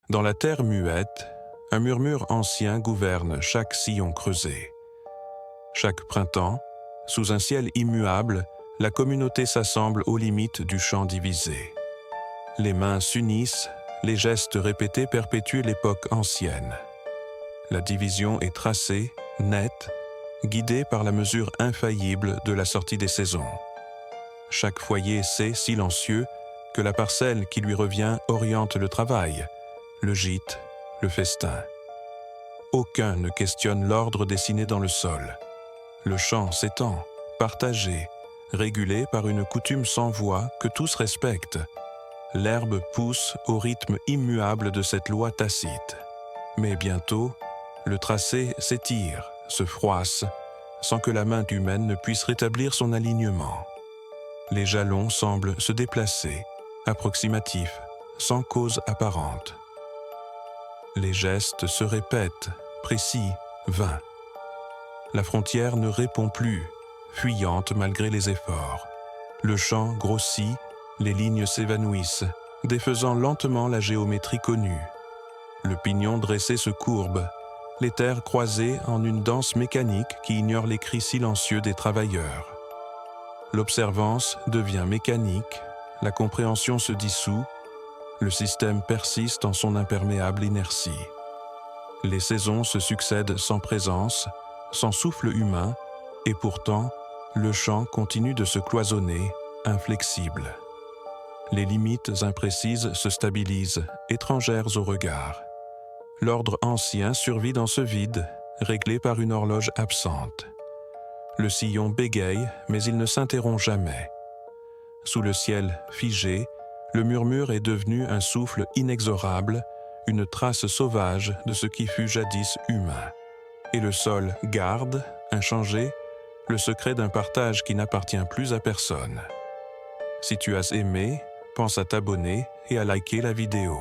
Dans la terre muette, un murmure ancien gouverne chaque sillon creusé. Chaque printemps, sous un ciel immuable, la communauté s'assemble aux limites du champ divisé. Les mains s'unissent, les gestes répétés perpétuent l'époque ancienne. La division est tracée, nette, guidée par la mesure infaillible de la sortie des saisons. Chaque foyer sait, silencieux, que la parcelle qui lui revient oriente le travail, le gîte, le festin. Aucun ne questionne l'ordre dessiné dans le sol. Le champ s'étend, partagé, régulé par une coutume sans voix que tous respectent. L'herbe pousse au rythme immuable de cette loi tacite. Mais bientôt, le tracé s'étire, se froisse, sans que la main humaine ne puisse rétablir son alignement. Les jalons semblent se déplacer, approximatifs, sans cause apparente. Les gestes se répètent, précis, vains. La frontière ne répond plus, fuyante malgré les efforts. Le champ grossit, les lignes s'évanouissent, défaisant lentement la géométrie connue. Le pignon dressé se courbe, les terres croisées en une danse mécanique qui ignore les cris silencieux des travailleurs. L'observance devient mécanique, la compréhension se dissout, le système persiste en son imperméable inertie. Les saisons se succèdent sans présence, sans souffle humain, et pourtant, le champ continue de se cloisonner, inflexible. Les limites imprécises se stabilisent, étrangères au regard. L'ordre ancien survit dans ce vide, réglé par une horloge absente. Le sillon bégaye, mais il ne s'interrompt jamais. Sous le ciel figé, le murmure est devenu un souffle inexorable, une trace sauvage de ce qui fut jadis humain. Et le sol garde, inchangé, le secret d'un partage qui n'appartient plus à personne. Si tu as aimé, pense à t'abonner et à liker la vidéo.